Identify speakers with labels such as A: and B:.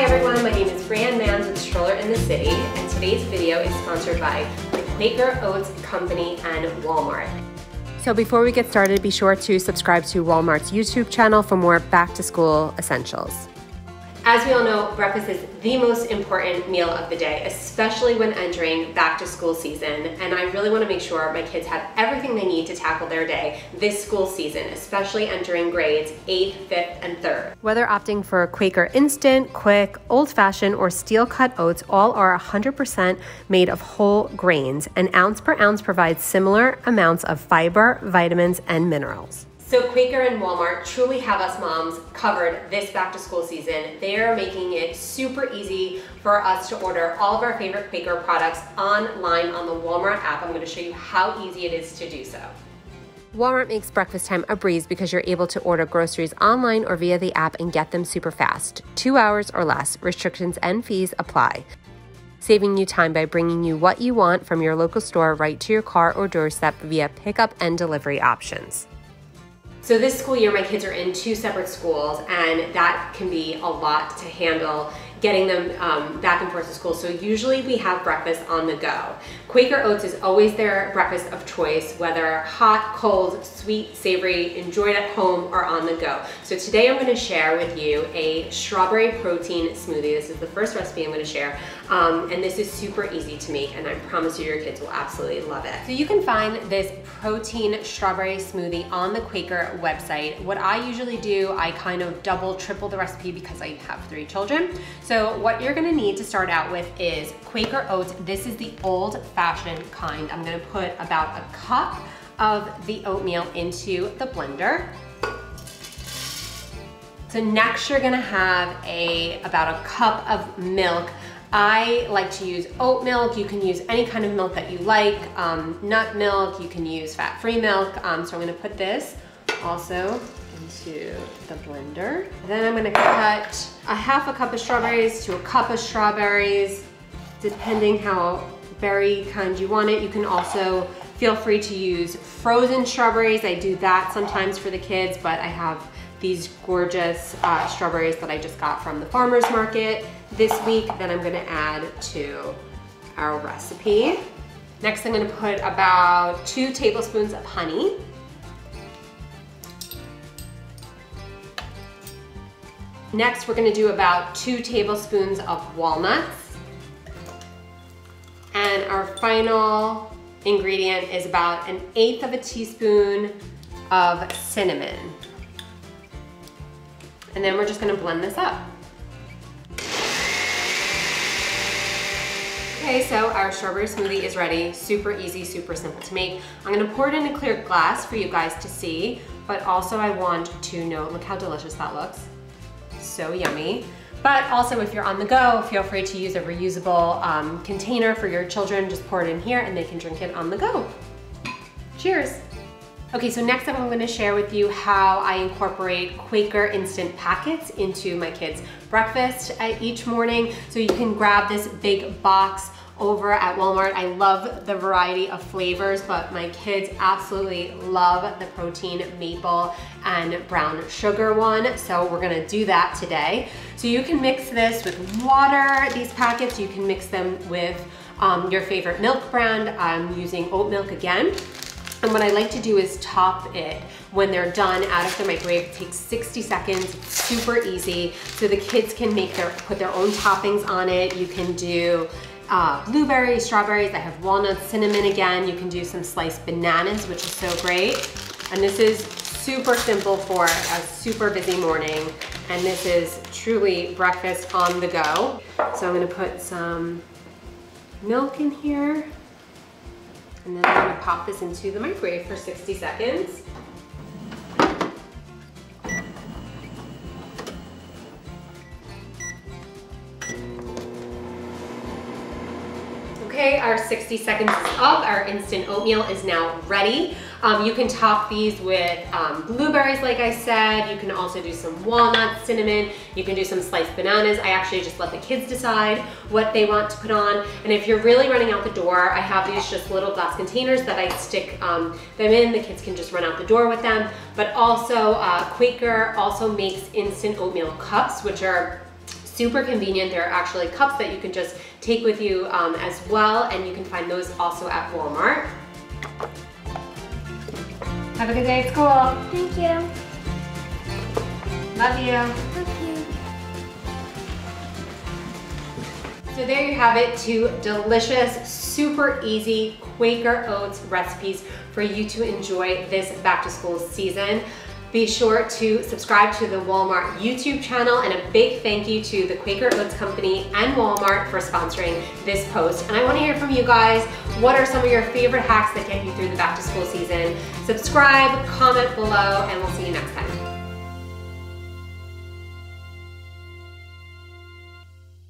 A: Hi everyone, my name is Brianne Manz with Stroller in the City, and today's video is sponsored by the Quaker Oats Company and Walmart. So before we get started, be sure to subscribe to Walmart's YouTube channel for more back-to-school essentials. As we all know, breakfast is the most important meal of the day, especially when entering back-to-school season, and I really want to make sure my kids have everything they need to tackle their day this school season, especially entering grades 8th, 5th, and 3rd. Whether opting for Quaker Instant, Quick, Old Fashioned, or steel-cut oats, all are 100% made of whole grains, and ounce per ounce provides similar amounts of fiber, vitamins, and minerals. So Quaker and Walmart truly have us moms covered this back to school season. They're making it super easy for us to order all of our favorite Quaker products online on the Walmart app. I'm going to show you how easy it is to do so. Walmart makes breakfast time a breeze because you're able to order groceries online or via the app and get them super fast. 2 hours or less. Restrictions and fees apply. Saving you time by bringing you what you want from your local store right to your car or doorstep via pickup and delivery options. So this school year, my kids are in 2 separate schools, and that can be a lot to handle getting them back and forth to school. So usually we have breakfast on the go. Quaker Oats is always their breakfast of choice, whether hot, cold, sweet, savory, enjoyed at home, or on the go. So today I'm gonna share with you a strawberry protein smoothie. This is the first recipe I'm gonna share. And this is super easy to make, and I promise you your kids will absolutely love it. So you can find this protein strawberry smoothie on the Quaker website. What I usually do, I kind of double, triple the recipe because I have 3 children. So what you're gonna need to start out with is Quaker Oats. This is the Old Fashioned kind. I'm gonna put about a cup of the oatmeal into the blender. So next you're gonna have about a cup of milk. I like to use oat milk. You can use any kind of milk that you like. Nut milk, you can use fat-free milk. So I'm gonna put this also into the blender. Then I'm gonna cut a half a cup of strawberries to a cup of strawberries, depending how berry kind you want it. You can also feel free to use frozen strawberries. I do that sometimes for the kids, but I have these gorgeous strawberries that I just got from the farmer's market this week that I'm gonna add to our recipe. Next, I'm gonna put about 2 tablespoons of honey. Next, we're gonna do about 2 tablespoons of walnuts. And our final ingredient is about 1/8 of a teaspoon of cinnamon. And then we're just gonna blend this up. Okay, so our strawberry smoothie is ready. Super easy, super simple to make. I'm gonna pour it in a clear glass for you guys to see, but also I want to note, look how delicious that looks. So yummy. But also if you're on the go, feel free to use a reusable container for your children. Just pour it in here and they can drink it on the go. Cheers. Okay, so next up I'm gonna share with you how I incorporate Quaker instant packets into my kids' breakfast each morning. So you can grab this big box over at Walmart. I love the variety of flavors, but my kids absolutely love the protein maple and brown sugar one. So we're gonna do that today. So you can mix this with water, these packets. You can mix them with your favorite milk brand. I'm using oat milk again. And what I like to do is top it when they're done out of the microwave. It takes 60 seconds, super easy. So the kids can put their own toppings on it. You can do blueberries, strawberries. I have walnuts, cinnamon again. You can do some sliced bananas, which is so great. And this is super simple for a super busy morning. And this is truly breakfast on the go. So I'm gonna put some milk in here. And then I'm gonna pop this into the microwave for 60 seconds. Okay, our 60 seconds is up. Our instant oatmeal is now ready. You can top these with blueberries, like I said. You can also do some walnuts, cinnamon. You can do some sliced bananas. I actually just let the kids decide what they want to put on. And if you're really running out the door, I have these just little glass containers that I stick them in. The kids can just run out the door with them. But also, Quaker also makes instant oatmeal cups, which are Super convenient. There are actually cups that you can just take with you as well, and you can find those also at Walmart. Have a good day at school.
B: Thank you.
A: Love you.
B: Love you.
A: So there you have it, 2 delicious, super easy Quaker Oats recipes for you to enjoy this back to school season. Be sure to subscribe to the Walmart YouTube channel, and a big thank you to the Quaker Oats Company and Walmart for sponsoring this post. And I want to hear from you guys. What are some of your favorite hacks that get you through the back to school season? Subscribe, comment below, and we'll see you next time.